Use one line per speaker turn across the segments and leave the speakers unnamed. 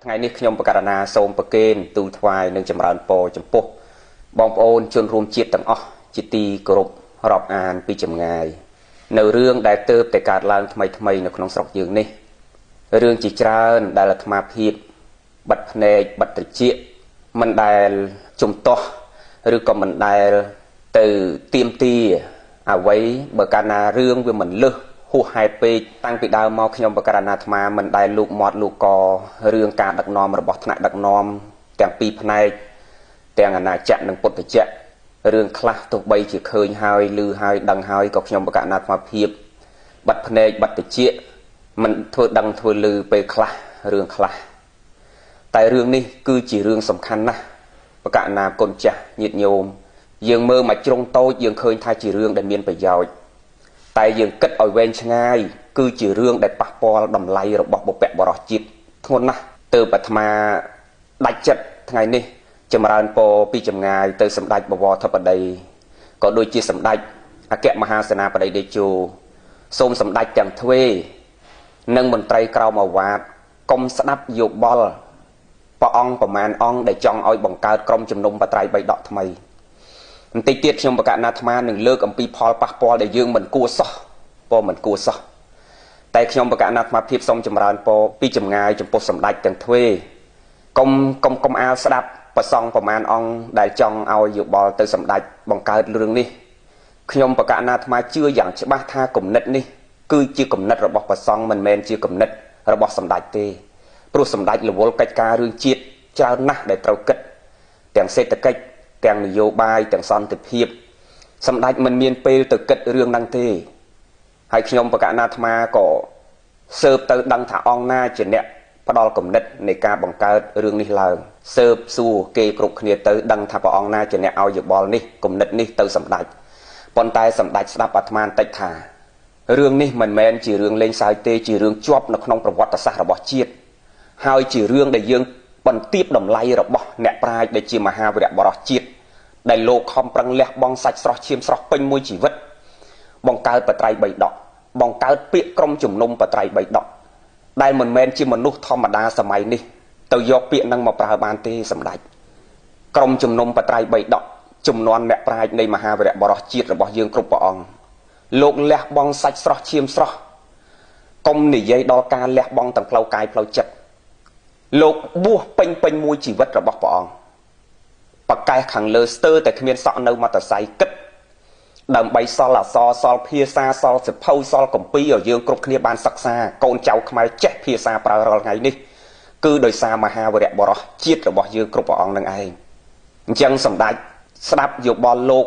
ថ្ងៃនេះខ្ញុំបកករណាសូមប្រគេនទូលថ្វាយនិងចម្រើនពរចំពោះបងប្អូនជនរួមជាតិទាំងអស់ជាទីគោរពរាប់អានពីចម្ងាយនៅរឿងដែលទើបតែកើតឡើងថ្មីនៅក្នុងស្រុកយើងនេះរឿងជាច្រើនដែលអាត្មាភាពបិទភ្នែកបិទត្រចៀកមិនដែលជំទាស់ឬក៏មិនដែលទៅទៀមទាអ្វីបើកាលណារឿងវាមិនលឹះហួសហេតុពេកតាំងពីដើមមកខ្ញុំបកករណាអាត្មាមិនដែលលូកមាត់លូកករឿងការដឹកនាំរបស់ថ្នាក់ដឹកនាំទាំងពីរផ្នែកទាំងអាណាចក្រនិងពុទ្ធចក្ររឿងខ្លះទោះបីជាឃើញហើយឮហើយដឹងហើយក៏ខ្ញុំបកករណាអាត្មាភាពបិទភ្នែកបិទត្រចៀកមិនធ្វើដឹងធ្វើឮពេលខ្លះរឿងខ្លះតែរឿងនេះគឺជារឿងសំខាន់ណាស់បកករណាគុណចាស់ញាតិញោមយើងមើលមកជ្រុងតូចយើងឃើញថាជារឿងដែលមានប្រយោជន៍តែយើងគិតឲ្យវែងឆ្ងាយគឺជារឿងដែលប៉ះពាល់តម្លៃរបស់បុព្វបុរសជាតិធ្ងន់ណាស់ទើបអាត្មាដាច់ចិត្តថ្ងៃនេះចម្រើនពរពីចម្ងាយទៅសម្ដេចបវរធិបតីក៏ដូចជាសម្ដេចអគ្គមហាសេនាបតីតេជោសូមសម្ដេចទាំងទ្វេនិងមន្ត្រីក្រមអាវ៉ាតកុំស្ដាប់យោបល់ព្រះអង្គប្រមាណអង្គដែលចង់ឲ្យបង្កើតក្រុមជំនុំបត្រៃបិដកថ្មីបន្តិចទៀតខ្ញុំបកករណាអាត្មានឹងលើកអំពីផលប៉ះពាល់ដែលយើងមិនគួរសោះតែខ្ញុំបកករណាអាត្មាភាពសូមចម្រើនពរពីចម្ងាយចំពោះសម្ដេចទាំងទ្វេកុំអាលស្ដាប់ប្រសង់ប្រមាណអង្គដែលចង់ឲ្យយោបល់ទៅសម្ដេចបង្កើតរឿងនេះខ្ញុំបកករណាអាត្មាជឿយ៉ាងច្បាស់ថាគំនិតនេះគឺជាគំនិតរបស់ប្រសង់មិនមែនជាគំនិតរបស់សម្ដេចទេព្រោះសម្ដេចរវល់កិច្ចការរឿងជាតិច្រើនណាស់ដែលត្រូវគិតទាំងសេដ្ឋកិច្ចទាំងនយោបាយទាំងសន្តិភាពសម្ដេចមិនមានពេលទៅគិតរឿងហ្នឹងទេហើយខ្ញុំបកករណាអាត្មាក៏ស៊ើបទៅដឹងថាអង្គណាជាអ្នកផ្ដល់គំនិតនៃការបង្កើតរឿងនេះឡើងស៊ើបសួរគេគ្រប់គ្នាទៅដឹងថាព្រះអង្គណាជាអ្នកឲ្យយោបល់នេះគំនិតនេះទៅសម្ដេចប៉ុន្តែសម្ដេចស្ដាប់អាត្មាបន្តិចថារឿងនេះមិនមែនជារឿងលេងសើចទេជារឿងជាប់នៅក្នុងប្រវត្តិសាស្ត្ររបស់ជាតិហើយជារឿងដែលយើងបន្ទាបតម្លៃរបស់អ្នកប្រាជ្ញដែលជាមហាវីរបុរសជាតិដែលលោកខំប្រឹងលះបង់សាច់ស្រស់ឈាមស្រស់ពេញមួយជីវិតបង្កើតបត្រៃបិដកបង្កើតពាក្យក្រុមជំនុំបត្រៃបិដកដែលមិនមែនជាមនុស្សធម្មតាសម័យនេះទៅយកពាក្យនឹងមកប្រើបានទេសម្ដេចក្រុមជំនុំបត្រៃបិដកចំនួនអ្នកប្រាជ្ញនៃមហាវីរបុរសជាតិរបស់យើងគ្រប់ព្រះអង្គលោកលះបង់សាច់ស្រស់ឈាមស្រស់កុំនិយាយដល់ការលះបង់ទាំងផ្លូវកាយផ្លូវចិត្តលោកបួសពេញមួយជីវិតរបស់ព្រះអង្គបកកែខាងលើស្ទើរតែគ្មានសក់នៅមត្តស័យគិតដើម្បីសល់អសរសល់ភាសាសល់សិភៅសល់កម្ពីឲ្យយើងគ្រប់គ្នាបានសិក្សាកូនចៅខ្មែរចេះភាសាប្រើរាល់ថ្ងៃនេះគឺដោយសារមហាវីរបុរសជាតិរបស់យើងគ្រប់ព្រះអង្គនឹងឯងអញ្ចឹងសម្ដេចស្ដាប់យោបល់លោក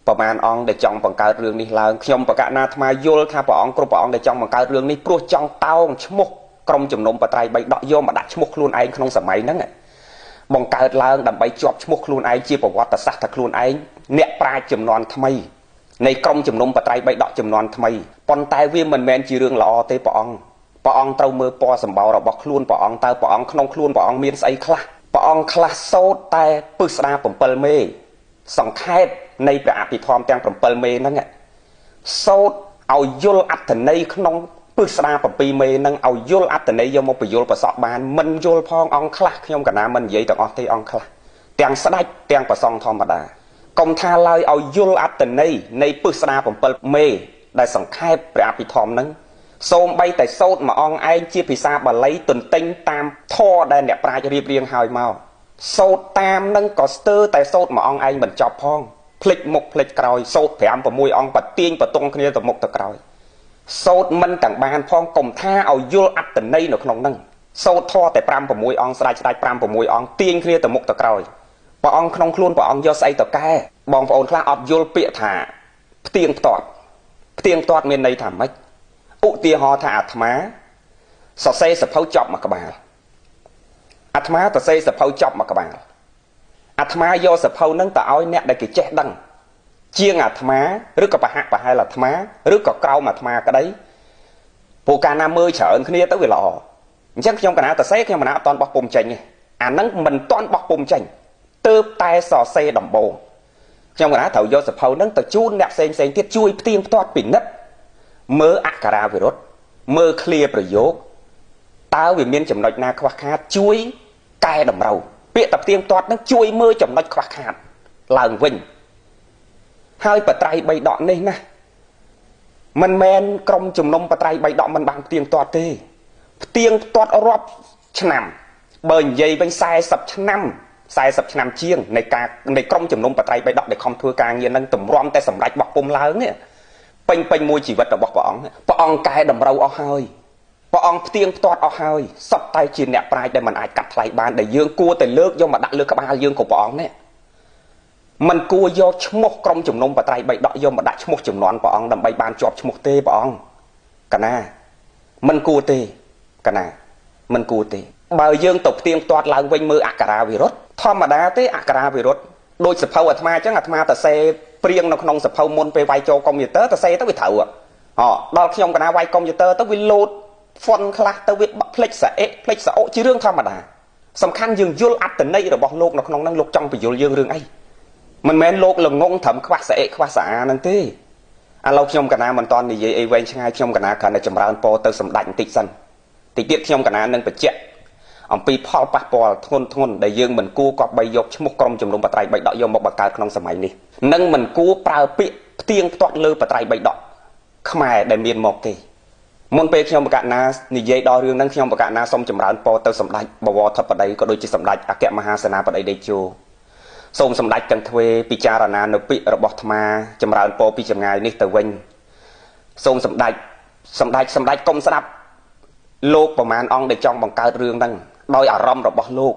ប្រមាណអង្គដែលចង់បង្កើតរឿងនេះឡើងខ្ញុំបកករណាអាត្មាយល់ថាព្រះអង្គគ្រប់ព្រះអង្គដែលចង់បង្កើតរឿងនេះព្រោះចង់តោងឈ្មោះក្រុមជំនុំបត្រៃបិដកយកមកដាក់ឈ្មោះខ្លួនឯងក្នុងសម័យហ្នឹងបង្កើតឡើងដើម្បីជាប់ឈ្មោះខ្លួនឯងជាប្រវត្តិសាស្ត្រថាខ្លួនឯងអ្នកប្រាជ្ញចំនួនថ្មីនៃក្រុមជំនុំបត្រៃបិដកចំនួនថ្មីប៉ុន្តែវាមិនមែនជារឿងល្អទេព្រះអង្គត្រូវមើលពណ៌សម្បោររបស់ខ្លួនព្រះអង្គតើព្រះអង្គក្នុងខ្លួនព្រះអង្គមានស្អីខ្លះព្រះអង្គខ្លះសូត្រតែពឹស្ដា7មេសង្ខេបនៃព្រះអភិធម្មទាំង7មេហ្នឹងសូត្រឲ្យយល់អត្ថន័យក្នុងពឹស្ដា7មេហ្នឹងឲ្យយល់អត្ថន័យយកមកបញ្យល់ប្រសក់បានមិនយល់ផងអង្គខ្លះខ្ញុំកណាមិននិយាយទាំងអស់ទេអង្គខ្លះទាំងស្ដេចទាំងប្រសង់ធម្មតាកុំថាឡើយឲ្យយល់អត្ថន័យនៃពឹស្ដា7មេដែលសង្ខេបព្រះអភិធម្មហ្នឹងសូមបីតែសូត្រមួយអង្គឯងជាភាសាបាលីទន្ទិញតាមធម៌ដែលអ្នកប្រាជ្ញរៀបរៀងហើយមកសូត្រតាមហ្នឹងក៏ស្ទើរតែសូត្រមួយអង្គឯងមិនចប់ផងភ្លេចមុខភ្លេចក្រោយសូត្រ5 6អង្គបទាញបតុងគ្នាទៅមុខទៅក្រោយសូត្រមិនទាំងបានផងកុំថាឲ្យយល់អត្ថន័យនៅក្នុងហ្នឹងសូត្រធម៌តែ5 6អង្គស្ដេច5 6អង្គទាញគ្នាទៅមុខទៅក្រោយព្រះអង្គក្នុងខ្លួនព្រះអង្គយកស្អីទៅកែបងប្អូនខ្លះអត់យល់ពាក្យថាផ្ទៀងផ្ទាត់មានន័យថាម៉េចឧទាហរណ៍ថាអាត្មាសរសេរសភៅចប់មួយក្បាលអាត្មាសរសេរសភៅចប់មួយក្បាលអាត្មាយកសភៅហ្នឹងទៅឲ្យអ្នកដែលគេចេះដឹងជាងអាត្មាឬក៏ប្រហាក់ប្រហែលអាត្មាឬក៏ក្រោមអាត្មាក្តីព្រោះកាលណាមើលច្រើនគ្នាទៅវាល្អអញ្ចឹងខ្ញុំកណាសរសេរខ្ញុំមិនអត់តន់បោះពុំចេញទេអាហ្នឹងមិនតន់បោះពុំចេញទើបតែសរសេរដំបូងខ្ញុំកណាត្រូវយកសភៅហ្នឹងទៅជូនអ្នកផ្សេងទៀតជួយផ្ទៀងផ្ទាត់ពិនិត្យមើលអក្ខរាវិរុទ្ធមើលឃ្លាប្រយោគ តើវាមានចំណុចណាខ្វះខាតជួយកែតម្រូវពាក្យតាផ្ទៀងទាត់នឹងជួយមើលចំណុចខ្វះខាតឡើងវិញហើយបត្រៃបីដកនេះណាមិនមែនក្រុមជំនុំបត្រៃបីដកមិនបានផ្ទៀងទាត់ទេផ្ទៀងទាត់រាប់ឆ្នាំបើនិយាយវិញ40ឆ្នាំជាងនៃក្រុមជំនុំបត្រៃបីដកដែលខំធ្វើការងារនឹងតម្រាំតែសម្រេចបោះពុំឡើងនេះពេញមួយជីវិតរបស់ព្រះអង្គកែតម្រូវអស់ហើយព្រះអង្គផ្ទៀងផ្ទាត់អស់ហើយសពតែជាអ្នកប្រាជ្ញដែលមិនអាចកាត់ថ្លៃបានដែលយើងគួរតែលើកយកមកដាក់លើក្បាលយើងក៏ព្រះអង្គនេះមិនគួរយកឈ្មោះក្រុមជំនុំបត្រៃបីដកយកមកដាក់ឈ្មោះចំនួនព្រះអង្គដើម្បីបានជាប់ឈ្មោះទេព្រះអង្គកណាមិនគួរទេកណាមិនគួរទេបើយើងទៅផ្ទៀងផ្ទាត់ឡើងវិញមើលអក្ខរាវិរុទ្ធធម្មតាទេអក្ខរាវិរុទ្ធដូចសភៅអាត្មាអញ្ចឹងអាត្មាតសេព្រៀងនៅក្នុងសភៅមុនពេលវាយចូលកុំព្យូទ័រតសេទៅវាត្រូវដល់ខ្ញុំកណាវាយកុំព្យូទ័រទៅវាលោតហ្វុនខ្លះទៅវាផ្លិចសាអិផ្លិចសាអុជារឿងធម្មតាសំខាន់យើងយល់អត្តន័យរបស់លោកនៅក្នុងហ្នឹងលោកចង់បញ្យល់យើងរឿងអីមិនមែនលោកល្ងងត្រឹមខ្វះសាអិខ្វះសាអាហ្នឹងទេឥឡូវខ្ញុំកណាមិនតន់និយាយអីវែងឆ្ងាយខ្ញុំកណាគ្រាន់តែចម្រើនពរទៅសម្ដេចបន្តិចសិនតិចទៀតខ្ញុំកណានឹងបញ្ជាក់អំពីផលប៉ះពាល់ធ្ងន់ដែលយើងមិនគួរគប្បីយកឈ្មោះក្រុមជំនុំបត្រៃបីដកយកមកបង្កើតក្នុងសម័យនេះនិងមិនគួរប្រើពាក្យផ្ទៀងផ្ទាត់លើបត្រៃបីដកខ្មែរដែលមានមកទេមុនពេលខ្ញុំបកណានិយាយដល់រឿងហ្នឹងខ្ញុំបកណាសូមចម្រើនពរទៅសម្ដេចបវរធិបតីក៏ដូចជាសម្ដេចអគ្គមហាសេនាបតីតេជោសូមសម្ដេចទាំងទ្វេពិចារណានៅពាក្យរបស់អាត្មាចម្រើនពរពីចម្ងាយនេះទៅវិញសូមសម្ដេចកុំស្ដាប់លោកប្រមាណអង្គដែលចង់បង្កើតរឿងហ្នឹងដោយអារម្មណ៍របស់លោក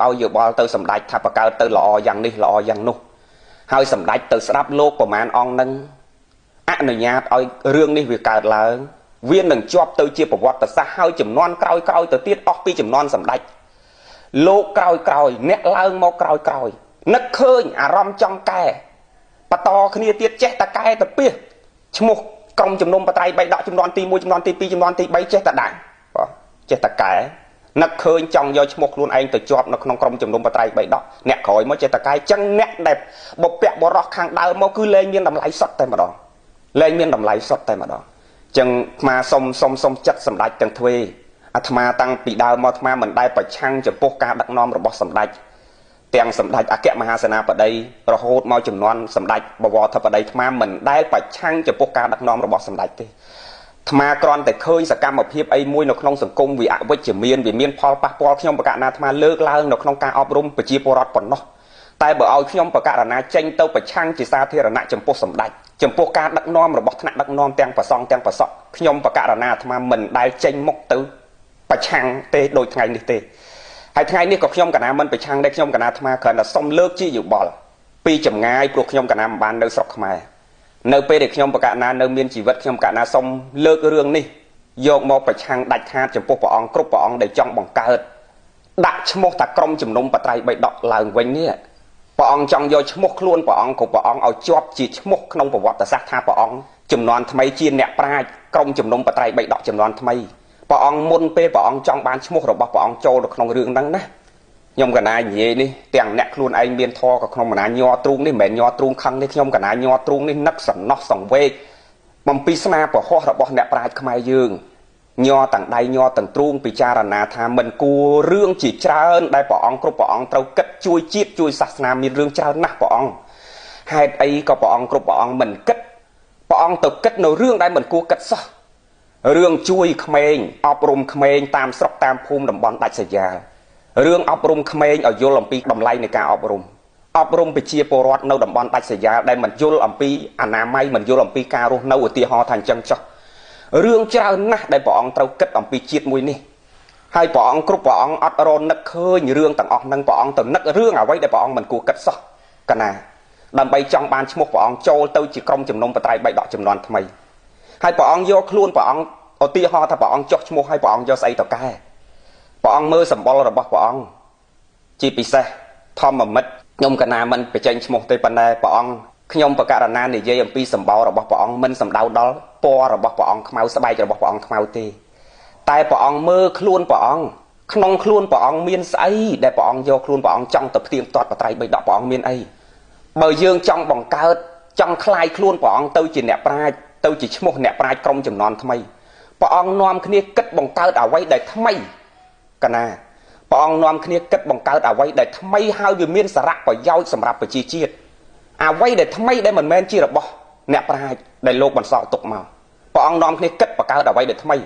ឲ្យយោបល់ទៅសម្ដេចថាបង្កើតទៅល្អយ៉ាងនេះល្អយ៉ាងនោះហើយសម្ដេចទៅស្ដាប់លោកប្រមាណអង្គហ្នឹងអនុញ្ញាតឲ្យរឿងនេះវាកើតឡើងវានឹងជាប់ទៅជាប្រវត្តិសាស្ត្រហើយចំនួនក្រោយទៅទៀតអស់ពីចំនួនសម្ដេចលោកក្រោយអ្នកឡើងមកក្រោយនឹកឃើញអារម្មណ៍ចង់កែបន្តគ្នាទៀតចេះតែកែទៅពីឈ្មោះក្រុមជំនុំបត្រៃបីដកចំនួនទី1ចំនួនទី2ចំនួនទី3ចេះតែដាក់ចេះតែកែនឹកឃើញចង់យកឈ្មោះខ្លួនឯងទៅជាប់នៅក្នុងក្រុមជំនុំបត្រៃបីដកអ្នកក្រោយមកចេះតែកែចឹងអ្នកដែលបពាក់បរោះខាងដើមមកគឺលែងមានតម្លៃសុទ្ធតែម្ដងចឹងអាត្មាសុំចិត្តសម្ដេចទាំងទ្វេអាត្មាតាំងពីដើមមកអាត្មាមិនដែលប្រឆាំងចំពោះការដឹកនាំរបស់សម្ដេចទាំងសម្ដេចអគ្គមហាសេនាបតីរហូតមកចំនួនសម្ដេចបវរធិបតីអាត្មាមិនដែលប្រឆាំងចំពោះការដឹកនាំរបស់សម្ដេចទេអាត្មាគ្រាន់តែឃើញសកម្មភាពអីមួយនៅក្នុងសង្គមវាអវិជ្ជមានវាមានផលប៉ះពាល់ខ្ញុំបកណាអាត្មាលើកឡើងនៅក្នុងការអប់រំប្រជាពលរដ្ឋប៉ុណ្ណោះតែបើឲ្យខ្ញុំបកណាចេញទៅប្រឆាំងជាសាធារណៈចំពោះសម្ដេចចំពោះការដឹកនាំរបស់ថ្នាក់ដឹកនាំទាំងប្រសង់ទាំងប្រសក់ខ្ញុំបកណាអាត្មាមិនដែលចេញមុខទៅប្រឆាំងទេដូចថ្ងៃនេះទេហើយថ្ងៃនេះក៏ខ្ញុំកណាមិនប្រឆាំងដែរខ្ញុំកណាអាត្មាគ្រាន់តែសុំលើកជាយោបល់ពីចម្ងាយព្រោះខ្ញុំកណាមិនបាននៅស្រុកខ្មែរនៅពេលដែលខ្ញុំបកណានៅមានជីវិតខ្ញុំកណាសុំលើករឿងនេះយកមកប្រឆាំងដាច់ខាតចំពោះព្រះអង្គគ្រប់ព្រះអង្គដែលចង់បង្កើតដាក់ឈ្មោះថាក្រុមជំនុំបត្រៃបីដកឡើងវិញនេះព្រះអង្គចង់យកឈ្មោះខ្លួនព្រះអង្គគ្រប់ព្រះអង្គឲ្យជាប់ជាឈ្មោះក្នុងប្រវត្តិសាស្ត្រថាព្រះអង្គចំនួនថ្មីជាអ្នកប្រាជ្ញក្រុមជំនុំបត្រៃបីដកចំនួនថ្មីព្រះអង្គមុនពេលព្រះអង្គចង់បានឈ្មោះរបស់ព្រះអង្គចូលនៅក្នុងរឿងហ្នឹងណាខ្ញុំកណានិយាយនេះទាំងអ្នកខ្លួនឯងមានធរក៏ក្នុងកណាញ័រទ្រូងនេះមិនមែនញ័រទ្រូងខឹងនេះខ្ញុំកណាញ័រទ្រូងនេះនឹកសំណោះសង្វេគបំពីស្នាប្រហោះរបស់អ្នកប្រាជ្ញខ្មែរយើងញ័រទាំងដៃញ័រទាំងទ្រូងពិចារណាថាមិនគួររឿងជាច្រើនដែលព្រះអង្គគ្រប់ព្រះអង្គត្រូវគិតជួយជាតិជួយសាសនាមានរឿងច្រើនណាស់ព្រះអង្គហេតុអីក៏ព្រះអង្គគ្រប់ព្រះអង្គមិនគិតព្រះអង្គទៅគិតនៅរឿងដែលមិនគួរគិតសោះរឿងជួយក្មេងអប់រំក្មេងតាមស្រុកតាមភូមិតំបន់ដាច់ស្រយាលរឿងអប់រំក្មេងឲ្យយល់អំពីតម្លៃនៃការអប់រំប្រជាពលរដ្ឋនៅតំបន់ដាច់ស្រយាលដែលមិនយល់អំពីអនាម័យមិនយល់អំពីការរស់នៅឧទាហរណ៍ថាអញ្ចឹងចុះរឿងច្រើនណាស់ដែលព្រះអង្គត្រូវគិតអំពីជាតិមួយនេះហើយព្រះអង្គគ្រប់ព្រះអង្គអត់រនឹកឃើញរឿងទាំងអស់ហ្នឹងព្រះអង្គទៅនឹករឿងអ្វីដែលព្រះអង្គមិនគួរគិតសោះកណាដើម្បីចង់បានឈ្មោះព្រះអង្គចូលទៅជាក្រុមជំនុំបត្រៃបីដកចំនួនថ្មីហើយព្រះអង្គយកខ្លួនព្រះអង្គឧទាហរណ៍ថាព្រះអង្គចុះឈ្មោះហើយព្រះអង្គយកស្អីទៅកែព្រះអង្គមើលសម្បុររបស់ព្រះអង្គជាពិសេសធម្មមិត្តខ្ញុំកណាមិនបញ្ចេញឈ្មោះទេប៉ុន្តែព្រះអង្គខ្ញុំបកករណានិយាយអំពីសម្បោររបស់ព្រះអង្គមិនសំដៅដល់ពណ៌របស់ព្រះអង្គខ្មៅស្បែករបស់ព្រះអង្គខ្មៅទេតែព្រះអង្គមើលខ្លួនព្រះអង្គក្នុងខ្លួនព្រះអង្គមានស្អីដែលព្រះអង្គយកខ្លួនព្រះអង្គចង់ទៅផ្ទៀងផ្ទាត់បត្រៃបីដកព្រះអង្គមានអីបើយើងចង់បង្កើតចង់คลายខ្លួនព្រះអង្គទៅជាអ្នកប្រាជ្ញទៅជាឈ្មោះអ្នកប្រាជ្ញក្រុមចំនួនថ្មី ព្រះអង្គនាំគ្នាគិតបង្កើតអ្វីដែលថ្មីកណាព្រះអង្គនាំគ្នាគិតបង្កើតអ្វីដែលថ្មីហើយវាមានសារៈប្រយោជន៍សម្រាប់ប្រជាជាតិអ្វីដែលថ្មីដែលមិនមែនជារបស់អ្នកប្រាជ្ញដែលលោកបន្សល់ទុកមកព្រះអង្គនាំគ្នាគិតបង្កើតអ្វីដែលថ្មី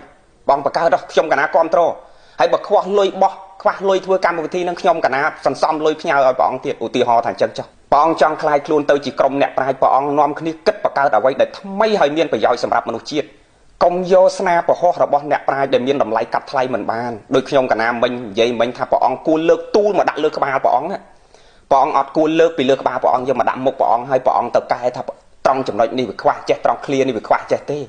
បងបង្កើតដល់ខ្ញុំកណាគ្រប់គ្រងហើយបើខ្វះលុយបោះខ្វះលុយធ្វើកម្មវិធីនឹងខ្ញុំកណាសន្សំលុយផ្ញើឲ្យព្រះអង្គទៀតឧទាហរណ៍ថាអញ្ចឹងចុះព្រះអង្គចង់ខ្លាយខ្លួនទៅជាក្រុមអ្នកប្រាជ្ញព្រះអង្គនាំគ្នាគិតបង្កើតអ្វីដែលថ្មីហើយមានប្រយោជន៍សម្រាប់មនុស្សជាតិកុំយកស្នាប្រហោះរបស់អ្នកប្រាជ្ញដែលមានតម្លៃកាត់ថ្លៃមិនបានដោយខ្ញុំកណាមិញនិយាយមិញថាព្រះអង្គគួរលើកទូលមកដាក់លើក្បាលព្រះអង្គព្រះអង្គអត់គួរលើកពីលើក្បាលព្រះអង្គយកមកដាក់មុខព្រះអង្គហើយព្រះអង្គទៅកែថាត្រង់ចំណុចនេះវាខ្វះចេះត្រង់ឃ្លានេះវាខ្វះចេះទេ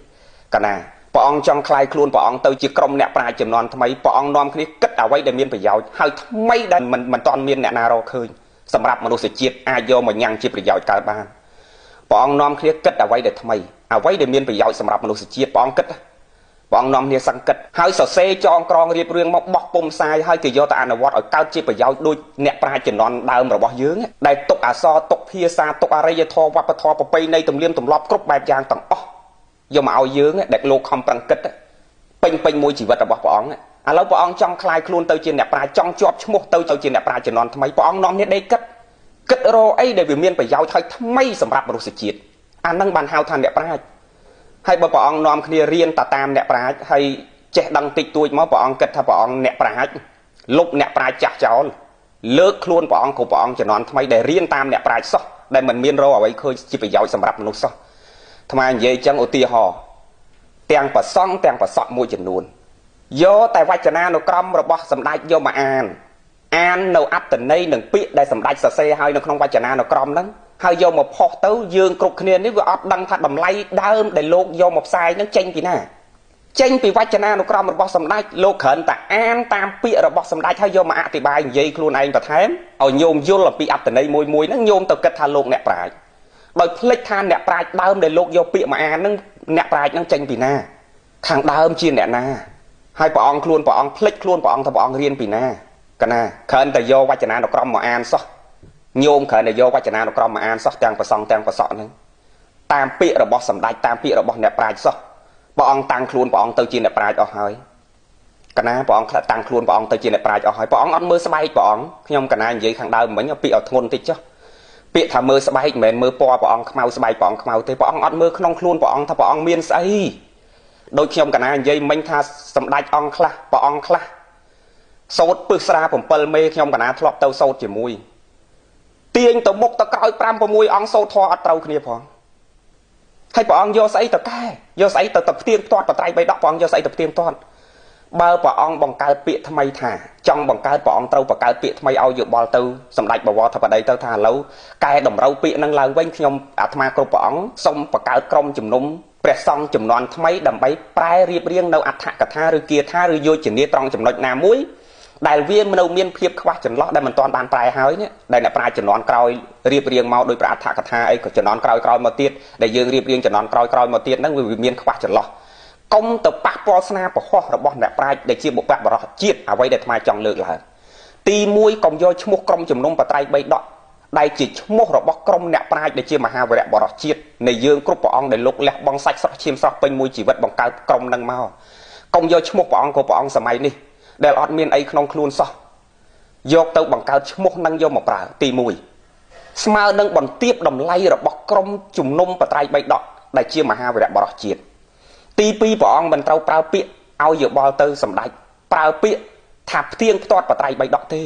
កណាព្រះអង្គចង់ខ្លាយខ្លួនព្រះអង្គទៅជាក្រុមអ្នកប្រាជ្ញចំនួនថ្មីព្រះអង្គនាំគ្នាគិតអ្វីដែលមានប្រយោជន៍ហើយថ្មីដែលមិនទាន់មានអ្នកណារកឃើញសម្រាប់មនុស្សជាតិអាចយកមកញ៉ាំងជាប្រយោជន៍កើតបានព្រះអង្គនាំគ្នាគិតអ្វីដែលថ្មីអ្វីដែលមានប្រយោជន៍សម្រាប់មនុស្សជាតិព្រះអង្គគិតព្រះអង្គនាំគ្នាសង្កត់ហើយសរសេរចងក្រងរៀបរៀងមកបោះពុំផ្សាយហើយគេយកទៅអនុវត្តឲ្យកើតជាប្រយោជន៍ដូចអ្នកប្រាជ្ញជំនាន់ដើមរបស់យើងដែលទុកអក្សរទុកភាសាទុកអរិយធម៌វប្បធម៌ប្រពៃណីទំនៀមទម្លាប់គ្រប់បែបយ៉ាងទាំងអស់យកមកឲ្យយើងដែលលោកខំប្រឹងគិតពេញមួយជីវិតរបស់ព្រះអង្គឥឡូវព្រះអង្គចង់ខ្លាយខ្លួនទៅជាអ្នកប្រាជ្ញចង់ជាប់ឈ្មោះទៅជាអ្នកប្រាជ្ញជំនាន់ថ្មីព្រះអង្គនាំគ្នាដេកគិតរកអីដែលវាមានប្រយោជន៍ហើយថ្មីសម្រាប់មនុស្សជាតិអានឹងបានហៅថាអ្នកប្រាជ្ញហើយបើព្រះអង្គនាំគ្នារៀនតាមអ្នកប្រាជ្ញហើយចេះដឹងតិចតួចមកព្រះអង្គគិតថាព្រះអង្គអ្នកប្រាជ្ញលុបអ្នកប្រាជ្ញចាស់ចោលលើកខ្លួនព្រះអង្គគ្រប់ព្រះអង្គជំនាន់ថ្មីដែលរៀនតាមអ្នកប្រាជ្ញសោះដែលមិនមានរកអ្វីឃើញជាប្រយោជន៍សម្រាប់មនុស្សសោះថ្មនិយាយចឹងឧទាហរណ៍ទាំងប្រសង់ទាំងប្រសក់មួយចំនួនយកតែវចនានុក្រមរបស់សម្ដេចយកមកអាននៅអត្តន័យនិងពាក្យដែលសម្ដេចសរសេរឲ្យនៅក្នុងវចនានុក្រមហ្នឹងហើយយកមកផុសទៅយើងគ្រប់គ្នានេះវាអត់ដឹងថាតម្លៃដើមដែលលោកយកមកផ្សាយហ្នឹងចេញពីណាចេញពីវចនានុក្រមរបស់សម្ដេចលោកគ្រាន់តែអានតាមពាក្យរបស់សម្ដេចហើយយកមកអធិប្បាយនិយាយខ្លួនឯងបន្ថែមឲ្យញោមយល់អំពីអត្តន័យមួយហ្នឹងញោមទៅគិតថាលោកអ្នកប្រាជ្ញដោយភ្លេចថាអ្នកប្រាជ្ញដើមដែលលោកយកពាក្យមកអានហ្នឹងអ្នកប្រាជ្ញហ្នឹងចេញពីណាខាងដើមជាអ្នកណាហើយព្រះអង្គខ្លួនព្រះអង្គភ្លេចខ្លួនព្រះអង្គថាព្រះអង្គរៀនពីណាកណាគ្រាន់តែយកវចនានុក្រមមកអានសោះញោមគ្រាន់តែយកវចនានុក្រមមកអានសោះទាំងប្រសង់ទាំងប្រសក់ហ្នឹងតាមពាក្យរបស់សម្ដេចតាមពាក្យរបស់អ្នកប្រាជ្ញសោះព្រះអង្គតាំងខ្លួនព្រះអង្គទៅជាអ្នកប្រាជ្ញអស់ហើយកណាព្រះអង្គតាំងខ្លួនព្រះអង្គទៅជាអ្នកប្រាជ្ញអស់ហើយព្រះអង្គអត់មើលស្បែកព្រះអង្គខ្ញុំកណានិយាយខាងដើមមិញពាក្យឲ្យធ្ងន់តិចចុះពាក្យថាមើលស្បែកមិនមែនមើលពណ៌ព្រះអង្គខ្មៅស្បែកព្រះអង្គខ្មៅទេព្រះអង្គអត់មើលក្នុងខ្លួនព្រះអង្គថាព្រះអង្គមានស្អីដូចខ្ញុំកណានិយាយមិញថាសម្ដេចអង្គខ្លះព្រះអង្គខ្លះសូត្រពឹសស្រា7មេខ្ញុំកណាធ្លាប់ទៅសូត្រជាមួយទាញទៅមុខទៅក្រោយ5 6អង្គសូត្រធម៌អត់ត្រូវគ្នាផងហើយព្រះអង្គយកស្អីទៅកែយកស្អីទៅផ្ទៀងផ្ទាត់បត្រៃបីដកព្រះអង្គយកស្អីទៅផ្ទៀងផ្ទាត់បើព្រះអង្គបង្កើតពាក្យថ្មីថាចង់បង្កើតព្រះអង្គត្រូវបង្កើតពាក្យថ្មីឲ្យយោបល់ទៅសម្ដេចបវរធិបតីទៅថាឥឡូវកែតម្រូវពាក្យនឹងឡើងវិញខ្ញុំអាត្មាគ្រប់ព្រះអង្គសូមបង្កើតក្រុមជំនុំព្រះសង្ឃចំនួនថ្មីដើម្បីប្រែរៀបរៀងនៅអត្ថកថាឬគាថាឬយោជនាត្រង់ចំណុចណាមួយដែលវានៅមានភាពខ្វះចន្លោះដែលមិនទាន់បានប្រែហើយនេះដែលអ្នកប្រាជ្ញចំនួនក្រោយរៀបរៀងមកដោយប្រអត្ថកថាអីក៏ចំនួនក្រោយមកទៀតដែលយើងរៀបរៀងចំនួនក្រោយមកទៀតហ្នឹងវាមានខ្វះចន្លោះកុំទៅប៉ះពាល់ស្នាប្រហោះរបស់អ្នកប្រាជ្ញដែលជាបុព្វបុរសជាតិអ្វីដែលអាត្មាចង់លើកឡើងទី1កុំយកឈ្មោះក្រុមជំនុំបត្រៃបីដកដែលជាឈ្មោះរបស់ក្រុមអ្នកប្រាជ្ញដែលជាមហាវីរៈបរិសជាតិនៃយើងគ្រប់ព្រះអង្គដែលលោកលះបង់សាច់ស្រស់ឈាមស្រស់ពេញមួយជីវិតបង្កើតក្រុមនឹងមកកុំយកឈ្មោះព្រះអង្គគ្រប់ព្រះអង្គសម័យនេះដែលអត់មានអីក្នុងខ្លួនសោះយកទៅបង្កើតឈ្មោះនឹងយកមកប្រើទី1ស្មើនឹងបន្ទាបតម្លៃរបស់ក្រុមជំនុំបត្រៃបីដកដែលជាមហាវីរៈបរិសជាតិទី2ព្រះអង្គមិនត្រូវប្រើពាក្យឲ្យយោបល់ទៅសម្ដេចប្រើពាក្យថាផ្ទៀងផ្ទាត់បត្រៃបីដកទេ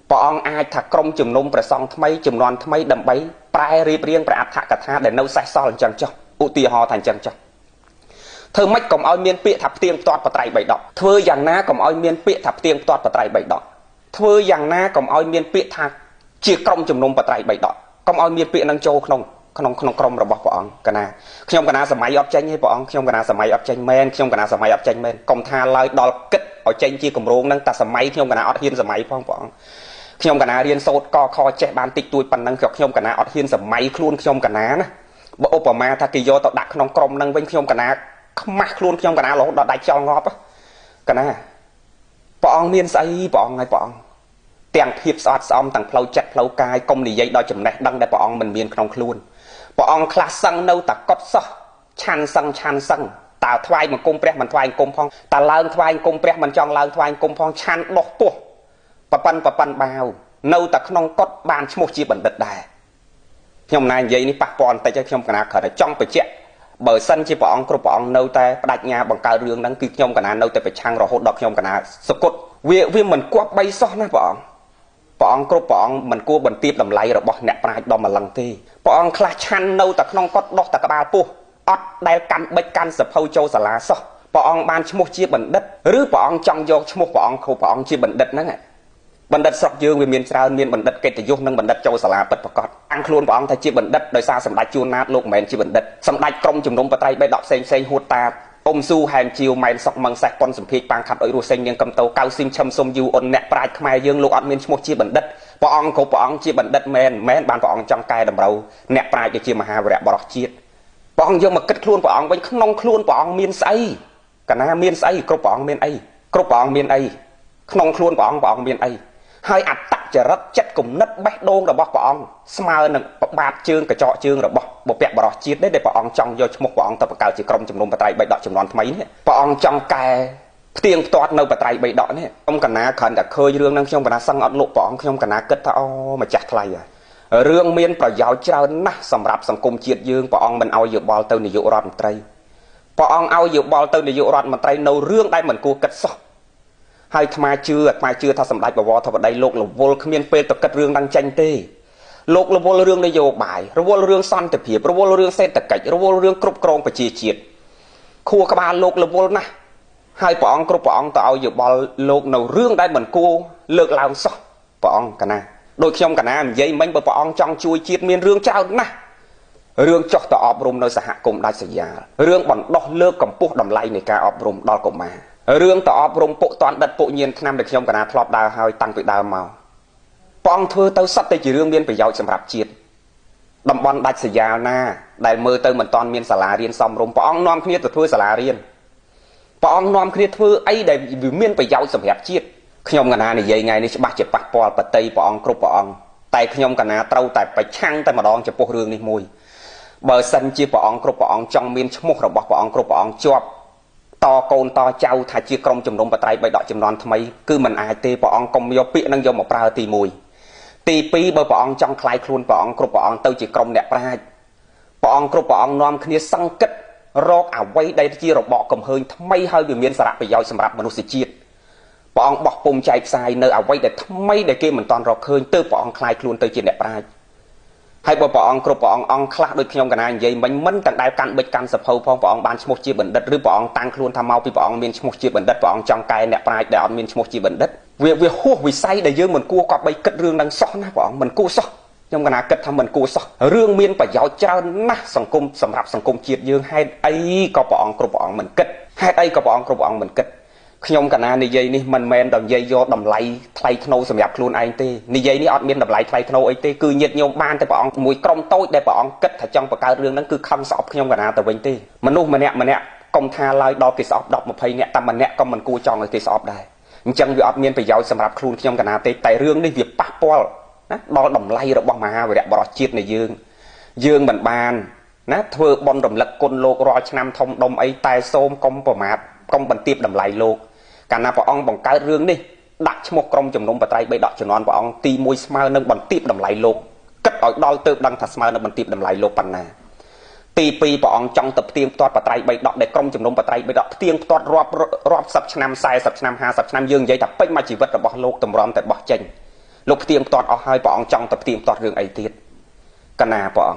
ព្រះអង្គអាចថាក្រុមជំនុំព្រះសង្ឃថ្មីចំនួនថ្មីដើម្បីប្រែរៀបរៀងព្រះអត្ថកថាដែលនៅសេសសល់អញ្ចឹងចុះឧទាហរណ៍ថាអញ្ចឹងចុះធ្វើម៉េចកុំឲ្យមានពាក្យថាផ្ទៀងផ្ទាត់បត្រៃបីដកធ្វើយ៉ាងណាកុំឲ្យមានពាក្យថាផ្ទៀងផ្ទាត់បត្រៃបីដកធ្វើយ៉ាងណាកុំឲ្យមានពាក្យថាជាក្រុមជំនុំបត្រៃបីដកកុំឲ្យមានពាក្យនឹងចូលក្នុងក្រុមរបស់ព្រះអង្គកណាខ្ញុំកណាសម័យអត់ចេញទេព្រះអង្គខ្ញុំកណាសម័យអត់ចេញមែនខ្ញុំកណាសម័យអត់ចេញមែនកុំថាឡើយដល់គិតឲ្យចេញជាគម្រោងហ្នឹងតែសម័យខ្ញុំកណាអត់ហ៊ានសម័យផងព្រះអង្គខ្ញុំកណារៀនសូត្រកខចេះបានតិចតួចប៉ុណ្ណឹងខ្ញុំកណាអត់ហ៊ានសម័យខ្លួនខ្ញុំកណាណាបើឧបមាថាគេយកទៅដាក់ក្នុងក្រុមហ្នឹងវិញខ្ញុំកណាខ្មាស់ខ្លួនខ្ញុំកណារហូតដល់ដាច់ចោលងាប់កណាព្រះអង្គមានស្អីព្រះអង្គហើយព្រះអង្គទាំងភាពស្អត់ស្អំទាំងផ្លូវចិត្តផ្លូវកាយកុំនិយាយដល់ចំណេះដឹងដែលព្រះអង្គមិនមានក្នុងខ្លួនព្រះអង្គខ្លះសឹងនៅតែកត់សោះឆាន់សឹង ตาทวายมันกุมเปรมันทวายกุมพองตาเลิงทวายกุมเปรมันจองเลิงทวายกุมพองชันดอกปุ๊ปะปันบ่าวเน่าแต่ขนมกดบานชมุจีบันเด็ดได้ยมนายยัยนี่ปะปอนแต่จะยมกนาเขยจ้องไปเจ๊เบอร์สั้นจีปองกรุปองเน่าแต่ปัดงาบังการเรื่องนั้นคือยมกนาเน่าแต่ไปช่างรอหดดอกยมกนาสกุลเวียเหมือนกวบใบซ้อนนะปองกรุปองมันกวบบนตีบลำไหลระบอกเนปลายดอมมาลังตีปองคลาชันเน่าแต่ขนมกดดอกแต่กระบาปูอดได้กันใบกันสะเพาโจสลาซอปองบานชมุจีบันเด็ดหรือปองจังโยชมุปองเขาปองจีบันเด็ดนั่นไงบันดัดสกยืงเมียนชาวเมียนบันดัดเกตยุนั่งบันดัดโจสลาปิดประกอบอังคลุนปองไทยจีบันดัดโดยซาสำหรับจูนาโลกแมนจีบันดัดสำหรับกรมจุ่มนมปะไตใบดอกเซงหัวตาอมซูแฮมจิวแมนสกมังแซกปอนสมพีปางขัดโดยรูเซงยังกำโตเกาซิมชมสมยูอนเนปลายขมายยืงลูกอัดเมียนชมุจีบันดัดปองเขาปองจีบันดัดแมนบานปองจังกายดำเราเนปลายจะจีมหาวิระบรอจีดปองยังมากัดคลุนปองไว้ขนมคลุนปองเมียนไซกันนะเมียนไซกรุปองเมียนไอกรุปองเมียนไอขนมคลุนปองเมียนไอให้อัดตักจะรัดจัดกลุ่มนัดแบกโดงระบอกปองสมาร์หนึ่งบาดเชืองกระเจาะเชืองระบอกบกแปะบรอจีดได้ปองจังโยชมกปองตะปะเกาจีกรมจำนวนปะไตรใบดอกจำนวนทำไมเนี่ยปองจังแกเตียงตอดในปะไตรใบดอกเนี่ยอมกันนะขันแต่เคยเรื่องนั่งชมกันนะสั่งอัดลุปองชมกันนะเกิดท่าอ้อมาจัดไทยเรื่องเมียนประยาวเจ้านะสำหรับสังคมจีดยืงปองมันเอาอยู่บอลเตอร์นิยุรัตไตรปองเอาอยู่บอลเตอร์นิยุรัตมันไตรในเรื่องได้เหมือนกูกัดซอกให้ทำไมเชื่อถ้าสำหรับบวรทว่าได้โลกหลวงขมิ้นเป็นตะกัดเรื่องดังจันเต้โลกหลวงเรื่องนโยบายระวงเรื่องสั้นแต่เพียบระวงเรื่องเศรษฐกิจระวงเรื่องกรุบกรองประชีจิตคู่กบาลโลกหลวงนะให้ปองกรุบปองต่อเอาอยู่บอลโลกในเรื่องได้เหมือนกูเลิกลาวซะปองกันนะโดยขยมกันนะยัยมันปองจังช่วยจิตมีเรื่องเจ้านะเรื่องจอกต่ออบรมในสหกรมได้สัญญาเรื่องบ่อนดอกเลิกกับพวกดำไลในการอบรมดอกกมาเรื่องต่ออบรมปุตอนดัดปุเย็นนำเด็กยมกันนะทลอบดาวหายตั้งไปดาวเมาปองเธอเต้าสัตย์แต่จีเรื่องเรียนไปยาวสำหรับจีดดำบอลดัดสัญญาหน้าได้มือเติมเหมือนตอนเมียนสลาเรียนซ้อมรมปองนอมเครียดตัวเธอสลาเรียนปองนอมเครียดเธอไอ้ได้วิเมียนไปยาวสำหรับจีดขยมกันนะในยัยไงในฉบับเจ็บปากปอลปะเตยปองกรุบปองแต่ขยมกันนะเต้าแต่ไปช่างแต่มาดองจะพวกเรื่องนี้มวยเบอร์สันจีปองกรุบปองจังเมียนชมุกระบอกปองกรุบปองจวบต่อโกนต่อเจ้าถ้าจีกรมจำนวนปะไตรใบดอกจำนวนทำไมคือมันอาจตีปองกรมยปีนั่งยมมาปลาตีมวยตีปีเบอร์ปองจังคลายคลุนปองกรุบปองเต้าจีกรมเนี่ยปลายปองกรุบปองนอมขี้สังกัดโรคเอาไว้ได้จีระบอกกำเฮยทำไมให้เมียนสระไปยาวสำหรับมนุษย์จีดปองบอกปุ่มใจทรายเนื้อเอาไว้ได้ทำไมได้เกมเหมือนตอนเราเคยเต้าปองคลายคลุนเต้าจีเนี่ยปลายให้ปองกรุบปองคลาโดยขยมกันนะยัยมันตั้งได้การเบิดการสะเพาพองปองบานชมุจีบันดัดหรือปองตั้งคลุนทำเมาปีปองเมียนชมุจีบันดัดปองจังไก่เนี่ยปลายแต่ออนเมียนชมุจีบันดัดเวียหัววิสัยได้เยอะเหมือนกู้กับใบกัดเรื่องดังซ้อนนะปองเหมือนกู้ซ้อขยมกันนะกัดทำเหมือนกู้ซ้อเรื่องเมียนประยาวเจ้านะสังคมสำหรับสังคมจีดยืงให้ไอ้ก็ปองกรุบปองเหมือนกัดให้ไอ้ก็ปองกรุบปองเหมือนกัดขยมกันนะในยัยนี่มันแมนดำยัยโยดำไหลไทยขนมสำหรับคลุนไอเต้ในยัยนี่อดเมียนดำไหลไทยขนมไอเต้คือเย็ดโยมบ้านแต่ปองมวยกรมโต้ได้ปองกัดถ้าจังประกาศเรื่องนั้นคือคำสอบขยมกันนะแต่วันเต้มนุษย์มันเนี่ยกรมทาลายดอกกิสอบดอกมาเพยเนี่ยแต่มันเนี่ยก็มันกูจองเลยกิสอบได้จังวิอดเมียนไปยาวสำหรับคลุนขยมกันนะแต่เรื่องนี้วิปะปอลนะดอกดำไหลระบมาไปเนี่ยบรอจีดในยืงบานนะเธอบอลดำหลักกลโลกรอชนำทองดมไอตายโซมกรมประมาทกรมบันตีบดำไหลโลกการนาปองบังการเรื่องนี่ดักชมกรมจำนวนปะไตรใบดอกจำนวนปองตีมวยสมาร์นึงบันตีบดำไหลโลกกัดออกดอลเติบดังทัสมาร์นึงบันตีบดำไหลโลกปันนาตีปีปองจังตับเตียงตอดปะไตรใบดอกได้กรมจำนวนปะไตรใบดอกเตียงตอดรอบสับชนำทรายสับชนำหาสับชนำยืงใหญ่แต่เป็นมาชีวิตระบอบโลกตำรอนแต่บ่เจงโลกเตียงตอดเอาให้ปองจังตับเตียงตอดเรื่องไอเตียกันนาปอง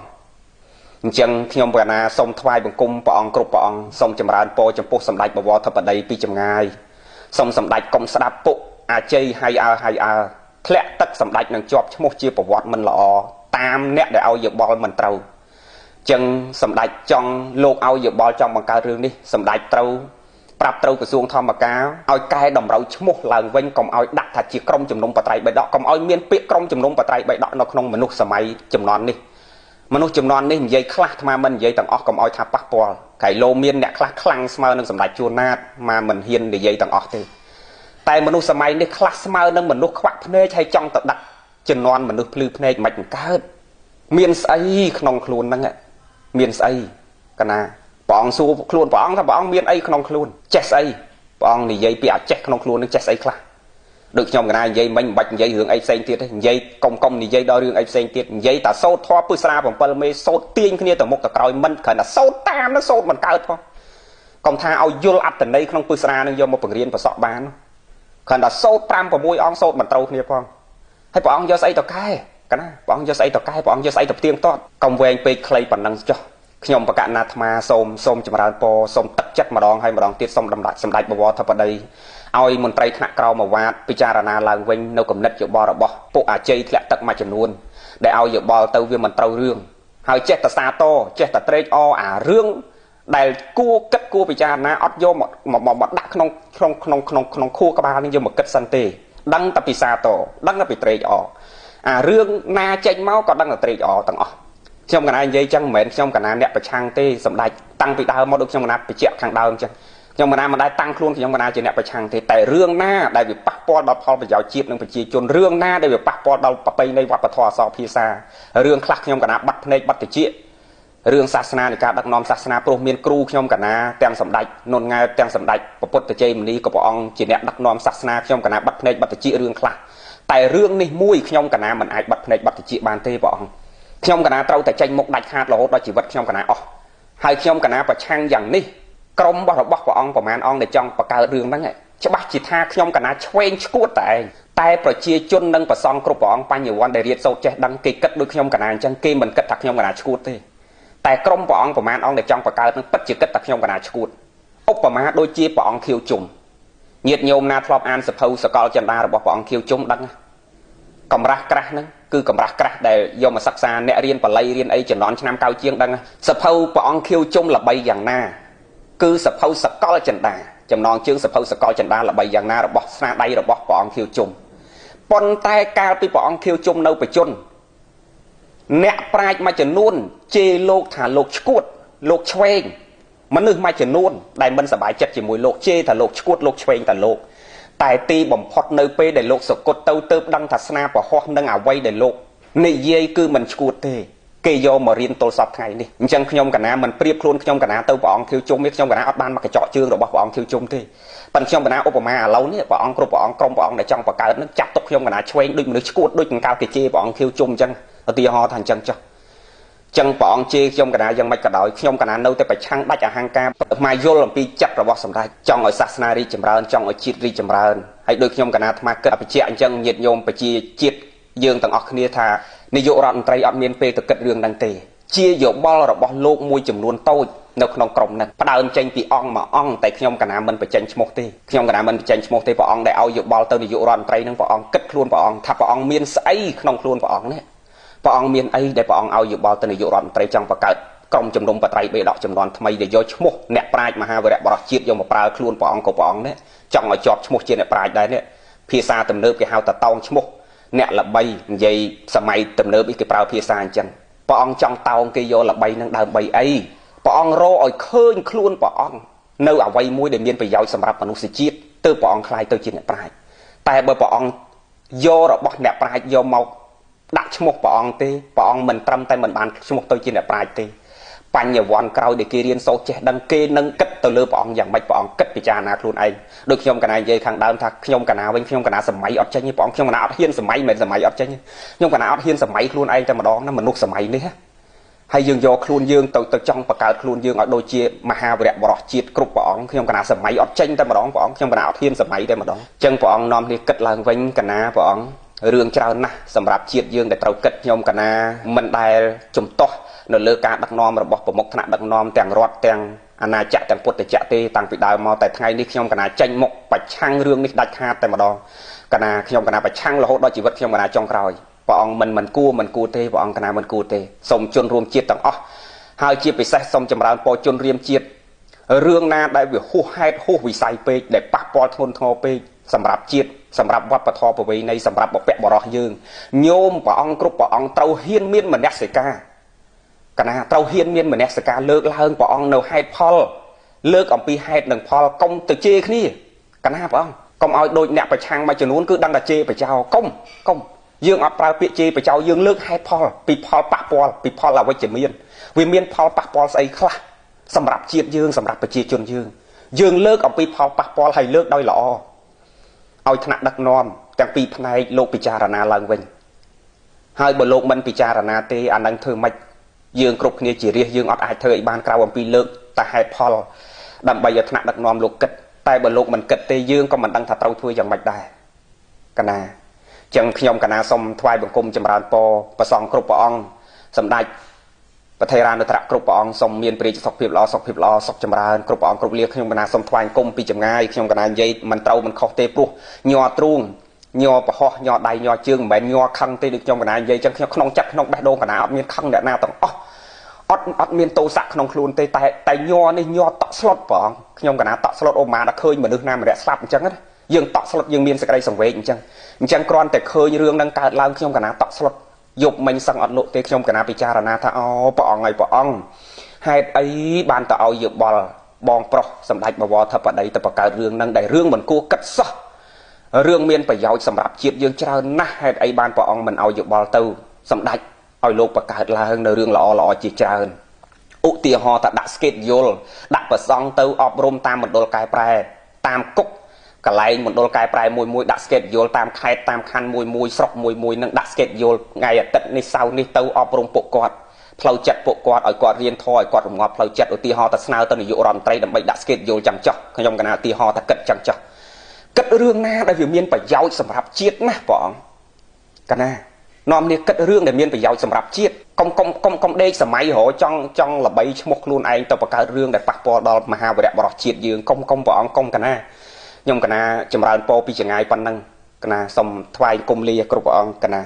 จังขยมกันนาทรงทวายบังกุมปองกรุบปองทรงจำรานโปจำปุสำได้บวรทับปะไดปีจำงายส่งสำได้กรมสดับปุอาเจไฮอาแคละตักสำได้นังจอบชมุกจีประวัติมันหล่อตามเนี่ยได้เอาเหยียบบอลมันเตาจังสำได้จังโลกเอาเหยียบบอลจังบังการเรื่องนี้สำได้เตาปรับเตากระทรวงธรรมกาเอาแก่ดำเราชมุกหลังเว้นกรมเอาดักถัดจีกรมจำนวนปะไตรใบดอกกรมเอาเมียนเปียกรมจำนวนปะไตรใบดอกนกนงมนุษย์สมัยจำนวนนี้มนุษย์จำนวนนี้มันยัยคลาดมามันยัยต่างออกกรมเอาทับปักปอลไก่โลเมียนเนี่ยคลาดคลังสมาร์นึงสำได้จูนาดมาเหมือนเฮียนยัยต่างออกเลยแต่มนุษย์สมัยนี้คลาสมานั่งมนุษย์ควักเพลย์ใช้จ้องตัดดักจนนอนมนุษย์พลือเพลย์มันเกิดเมียนไซขนมครูนนั่งเมียนไซกันนะป ព្រះអង្គសួរខ្លួនព្រះអង្គថាព្រះអង្គមានអីក្នុងខ្លួនចេះស្អីព្រះអង្គនិយាយពីអាចចេះក្នុងខ្លួននឹងចេះស្អីខ្លះដូចខ្ញុំកណានិយាយមិញមិនបាច់និយាយរឿងអីផ្សេងទៀតទេនិយាយកុំនិយាយដល់រឿងអីផ្សេងទៀតនិយាយតែសូត្រធម៌ពឹសស្រា7មេសូត្រទាញគ្នាទៅមុខទៅក្រោយមិនគ្រាន់តែសូត្រតាមនឹងសូត្រមិនកើតផងកុំថាឲ្យយល់អត្តន័យក្នុងពឹសស្រានឹងយកមកបង្រៀនប្រសក់បានគ្រាន់តែសូត្រ5 6អង្គសូត្រមិនត្រូវគ្នាផងហើយព្រះអង្គយកស្អីទៅកែកណាព្រះអង្គយកស្អីទៅកែព្រះអង្គយកស្អីទៅផ្ទៀងទាត់កុំវែងពេកខ្លីប៉ុណ្ណឹងចុះខ្ញុំបកណាអាត្មាសូមចម្រើនពរសូមទឹកចិត្តម្ដងហើយម្ដងទៀតសូមសម្ដេចបវរធិបតីឲ្យមន្ត្រីថ្នាក់ក្រោមអាវ៉ាតពិចារណាឡើងវិញនៅគំនិតយោបល់របស់ពួកអាជ័យធ្លាក់ទឹកមួយចំនួនដែលឲ្យយោបល់ទៅវាមិនត្រូវរឿងហើយចេះតែសាទរចេះតែត្រេកអរអារឿងដែលគួរគិតគួរពិចារណាអត់យកមកដាក់ក្នុងខួរក្បាលនេះយកមកគិតសិនទេដឹងតែពីសាទរដឹងតែពីត្រេកអរអារឿងណាចេញមកក៏ដឹងតែត្រេកអរទាំងអស់ខ្ញុំកណានិយាយចឹងមិនមែនខ្ញុំកណាអ្នកប្រឆាំងទេសម្ដេចតាំងពីដើមមកដូចខ្ញុំកណាបញ្ជាក់ខាងដើមចឹងខ្ញុំកណាមិនដែលតាំងខ្លួនខ្ញុំកណាជាអ្នកប្រឆាំងទេតែរឿងណាដែលវាប៉ះពាល់ដល់ផលប្រយោជន៍ជាតិនិងប្រជាជនរឿងណាដែលវាប៉ះពាល់ដល់ប្រពៃណីវប្បធម៌អក្សរភាសារឿងខ្លះខ្ញុំកណាបាត់ភ្នែកបាត់តិចរឿងសាសនានៃការដឹកនាំសាសនាព្រោះមានគ្រូខ្ញុំកណាទាំងសម្ដេចនុនង៉ែទាំងសម្ដេចពុទ្ធជ័យមុនីក៏ព្រះអង្គជាអ្នកដឹកនាំសាសនាខ្ញុំកណាបាត់ភ្នែកបាត់តិចរឿងខ្លះតែរឿងនេះមួយខ្ញុំកណាមិនអាចបាត់ភ្នែកបាត់តិចបានទេព្រះអង្គខ្ញុំកណាត្រូវតែចេញមុខដាច់ខាតរហូតដល់ជីវិតខ្ញុំកណាអស់ហើយខ្ញុំកណាប្រឆាំងយ៉ាងនេះក្រុមរបស់ព្រះអង្គប្រមាណអង្គដែលចង់បង្កើតរឿងហ្នឹងច្បាស់ជាថាខ្ញុំកណាឆ្វេងឆ្កួតតែប្រជាជននិងប្រសង់គ្រប់ព្រះអង្គបញ្ញវន្តដែលរៀនសូត្រចេះដឹងគេគិតដូចខ្ញុំកណាអញ្ចឹងគេមិនគិតថាខ្ញុំកណាឆ្កួតទេតែក្រុមព្រះអង្គប្រមាណអង្គដែលចង់បង្កើតនឹងពិតជាគិតថាខ្ញុំកណាឆ្កួតឧបមាដូចជាព្រះអង្គខៀវជុំញាតិញោមណាធ្លាប់អានសភៅសកលចន្ទារបស់ព្រះអង្គខៀវជុំដឹងកំរាស់ក្រាស់ហ្នឹងគឺកំរាស់ក្រាស់ដែលយកមកសិក្សាអ្នករៀនបល័យរៀនអីចំនួនឆ្នាំកៅជាងដឹងសភៅព្រះអង្គខៀវជុំល្បីយ៉ាងណាគឺសភៅសកលចន្ទាចំណងជើងសភៅសកលចន្ទាល្បីយ៉ាងណារបស់ស្នាដៃរបស់ព្រះអង្គខៀវជុំប៉ុន្តែកាលពីព្រះអង្គខៀវជុំនៅបច្ចុប្បន្នអ្នកប្រាជ្ញមួយចំនួនជេរលោកថាលោកឆ្កួតលោកឆ្វេងមនុស្សមួយចំនួនដែលមិនសប្បាយចិត្តជាមួយលោកជេរថាលោកឆ្កួតលោកឆ្វេងតែលោកតែទីបំផុតនៅពេលដែលលោកសកុតទៅដឹងថាស្នាប្រហោះនឹងអ្វីដែលលោកនិយាយគឺមិនឆ្កួតទេគេយកមករៀនទល់សពថ្ងៃនេះអញ្ចឹងខ្ញុំកណាមិនប្រៀបខ្លួនខ្ញុំកណាទៅព្រះអង្គខៀវជុំនេះខ្ញុំកណាអត់បានមកកញ្ចក់ជើងរបស់ព្រះអង្គខៀវជុំទេប៉ុន្តែខ្ញុំកណាឧបមាឥឡូវនេះព្រះអង្គគ្រប់ព្រះអង្គក្រុមព្រះអង្គដែលចង់បង្កើតនឹងចាត់ទុកខ្ញុំកណាឆ្វេងដូចមនុស្សឆ្កួតដូចកង្កៅគេជេរព្រះអង្គខៀវជុំអញ្ចឹងឧទាហរណ៍ថាអញ្ចឹងចុះចឹងព្រះអង្គជេរខ្ញុំកណាយ៉ាងម៉េចក៏ដោយខ្ញុំកណានៅតែប្រឆាំងដាច់អហង្ការមកយល់អំពីចិត្តរបស់សម្ដេចចង់ឲ្យសាសនារីកចម្រើនចង់ឲ្យជាតិរីកចម្រើនហើយដូចខ្ញុំកណាអាត្មាគិតបញ្ជាក់អញ្ចឹងញាតិញោមប្រជាជាតិយើងទាំងអស់គ្នាថានាយករដ្ឋមន្ត្រីអត់មានពេលទៅគិតរឿងហ្នឹងទេជាយោបល់របស់លោកមួយចំនួនតូចនៅក្នុងក្រុមហ្នឹងផ្ដើមចេញពីអង្គមួយអង្គតែខ្ញុំកណាមិនបញ្ចេញឈ្មោះទេខ្ញុំកណាមិនបញ្ចេញឈ្មោះទេព្រះអង្គដែលឲ្យយោបល់ទៅនាយករដ្ឋមន្ត្រីហ្នឹងព្រះអង្គគិតខ្លួនព្រះអង្គថាព្រះអង្គមានស្អីក្នុងខ្លួនព្រះអង្គនេះព្រះអង្គមានអីដែលព្រះអង្គឲ្យយោបល់ទៅនាយករដ្ឋមន្ត្រីចង់បង្កើតក្រុមជំនុំបត្រៃបេដកចំនួនថ្មីដែលយកឈ្មោះអ្នកប្រាជ្ញមហាវីរៈបរិសជាតិយកមកប្រើខ្លួនព្រះអង្គក៏ព្រះអង្គនេះចង់ឲ្យជាប់ឈ្មោះជាអ្នកប្រាជ្ញដែរនេះភាសាទំនើបគេហៅថាតោងឈ្មោះអ្នកល្បីនិយាយសម័យទំនើបគេប្រើភាសាអញ្ចឹងព្រះអង្គចង់តោងគេយកល្បីនឹងដើម្បីអីព្រះអង្គរកឲ្យឃើញខ្លួនព្រះអង្គនៅអ្វីមួយដែលមានប្រយោជន៍សម្រាប់មនុស្សជាតិទើបព្រះអង្គខ្លាយទៅជាអ្នកប្រាជ្ញតែបើព្រះអង្គយករបស់អ្នកប្រាជ្ញយកមកដាក់ឈ្មោះព្រះអង្គទេព្រះអង្គមិនត្រឹមតែមិនបានឈ្មោះទៅជាអ្នកប្រាជ្ញទេបញ្ញវន្តក្រោយដែលគេរៀនសូត្រចេះដឹងគេនឹងគិតទៅលើព្រះអង្គយ៉ាងម៉េចព្រះអង្គគិតពិចារណាខ្លួនឯងដូចខ្ញុំកណានិយាយខាងដើមថាខ្ញុំកណាវិញខ្ញុំកណាសម័យអត់ចេញទេព្រះអង្គខ្ញុំកណាអត់ហ៊ានសម័យមិនសម័យអត់ចេញខ្ញុំកណាអត់ហ៊ានសម័យខ្លួនឯងតែម្ដងណាមនុស្សសម័យនេះហើយយើងយកខ្លួនយើងទៅចង់បង្កើតខ្លួនយើងឲ្យដូចជាមហាវីរៈបរិសជាតិគ្រប់ព្រះអង្គខ្ញុំកណាសម័យអត់ចេញតែម្ដងព្រះអង្គខ្ញុំកណាអត់ហ៊ានសម័យតែម្ដងអញ្ចឹងព្រះអង្គនាំគ្នាគិតឡើងវិញកណាព្រះអង្គរឿងច្រើនណាស់សម្រាប់ជាតិយើងដែលត្រូវគិតខ្ញុំកណាមិនដែលជំទាស់នៅលើការដឹកនាំរបស់ប្រមុខថ្នាក់ដឹកនាំទាំងរដ្ឋទាំងអាណាចក្រទាំងពុទ្ធចក្រទេតាំងពីដើមមកតែថ្ងៃនេះខ្ញុំកណាចេញមុខប្រឆាំងរឿងនេះដាច់ខាតតែម្ដងកណាខ្ញុំកណាប្រឆាំងរហូតដល់ជីវិតខ្ញុំកណាចុងក្រោយព្រះអង្គមិនគួរទេព្រះអង្គកណាមិនគួរទេសូមជនរួមជាតិទាំងអស់ហើយជាពិសេសសូមចម្រើនពរជនរៀមជាតិរឿងណាដែលវាហួសហេតុហួសវិស័យពេកដែលប៉ះពាល់ធ្ងន់ធ្ងរពេកសម្រាប់ជាតិសម្រាប់វប្បធម៌ប្រវេណីសម្រាប់បុព្វបុរសយើងញោមព្រះអង្គគ្រប់ព្រះអង្គត្រូវហ៊ានមានមនសិការកណាត្រូវហ៊ានមានមនសិការលើកឡើងព្រះអង្គនៅហេតុផលលើកអំពីហេតុនិងផលកុំទៅជេរគ្នាកណាព្រះអង្គកុំឲ្យដូចអ្នកប្រឆាំងមួយចំនួនគឺដឹងតែជេរបចោកុំយើងអត់ប្រើពាក្យជេរបចោយើងលើកហេតុផលពីផលប៉ះពាល់ពីផលអវិជ្ជមានវាមានផលប៉ះពាល់ស្អីខ្លះ សម្រាប់ជាតិយើងសម្រាប់ប្រជាជនយើងលើកអំពីផលប៉ះពាល់ឲ្យលើកដោយល្អឲ្យថ្នាក់ដឹកនាំទាំងពីរផ្នែកលោកពិចារណាឡើងវិញហើយបើលោកមិនពិចារណាទេអានឹងធ្វើម៉េចយើងគ្រប់គ្នាជារាជយើងអត់អាចធ្វើឲ្យបានក្រៅអំពីលើកតែហេតុផលដើម្បីឲ្យថ្នាក់ដឹកនាំលោកគិតតែបើលោកមិនគិតទេយើងក៏មិនដឹងថាត្រូវធ្វើយ៉ាងម៉េចដែរកណាចឹងខ្ញុំកណាសូមថ្វាយបង្គំចម្រើនពរព្រះសង្ឃគ្រប់ព្រះអង្គសម្ដេចប្រធេរានុត្រៈគ្រប់ព្រះអង្គសូមមានព្រះរាជសុខភាពល្អសុខចម្រើនគ្រប់ព្រះអង្គគ្រប់លាខ្ញុំកណាសូមថ្វាយបង្គំពីចម្ងាយខ្ញុំកណានិយាយមិនត្រូវមិនខុសទេព្រោះញ័រទ្រូងញ័រប្រហោះញ័រដៃញ័រជើងមិនមែនញ័រខឹងទេដូចខ្ញុំកណានិយាយចឹងខ្ញុំក្នុងចិត្តក្នុងបេះដូងកណាអត់មានខឹងអ្នកណាទាំងអស់អត់មានទោសៈក្នុងខ្លួនទេតែញ័រនេះញ័រតក់ស្លុតព្រះអង្គខ្ញុំកណាតក់ស្លុតអូម៉ាដល់ឃើញមនុស្សណាម្នាក់ស្លាប់អញ្ចឹងណាយើងតក់ស្លុតយើងមានសេចក្តីសង្វេគអញ្ចឹងគ្រាន់តែឃើញរឿងនឹងកើតឡើងខ្ញុំកណាតក់ស្លុតយប់មិញសឹងអត់លក់ទេខ្ញុំកណាពិចារណាថាអូព្រះអង្គហើយព្រះអង្គហេតុអីបានទៅឲ្យយោបល់បងប្រុសសម្ដេចបវរធិបតីទៅបង្កើតរឿងនឹងដែលរឿងមិនគួរគិតសោះរឿងមានប្រយោជន៍សម្រាប់ជាតិយើងច្រើនណាស់ហេតុអីបានព្រះអង្គមិនឲ្យយោបល់ទៅសម្ដេចឲ្យលោកបង្កើតឡើងនៅរឿងល្អជាច្រើនឧទាហរណ៍ថាដាក់ស្កេតយល់ដាក់ប្រសង់ទៅអប់រំតាមមណ្ឌលកែប្រែតាមគុកកន្លែងមណ្ឌលកែប្រែមួយដាក់ស្កេតយល់តាមខេត្តតាមខណ្ឌមួយស្រុកមួយនឹងដាក់ស្កេតយល់ថ្ងៃអាទិត្យនេះសៅរ៍នេះទៅអប់រំពួកគាត់ផ្លូវចិត្តពួកគាត់ឲ្យគាត់រៀនធម៌ឲ្យគាត់រងាប់ផ្លូវចិត្តឧទាហរណ៍ថាស្នើទៅនាយករដ្ឋមន្ត្រីដើម្បីដាក់ស្កេតយល់ចាំចោះខ្ញុំកណាឧទាហរណ៍ថាគិតចាំចោះគិតរឿងណាដែលវាមានប្រយោជន៍សម្រាប់ជាតិណាព្រះអង្គកណានាំនេះគិតរឿងដែលមានប្រយោជន៍សម្រាប់ជាតិកុំដេកសម័យរហចង់ល្បីឈ្មោះខ្លួនឯងទៅបង្កើតរឿងដែលប៉ះពាល់ដល់មហាវីរៈបរិសុទ្ធជាតិយើងកុំព្រះអង្គកុំកណាខ្ញុំកណាចម្រើនពរពីចងាយប៉ុណ្ណឹងកណាសូមថ្វាយគុំលាគ្រប់ព្រះអង្គកណា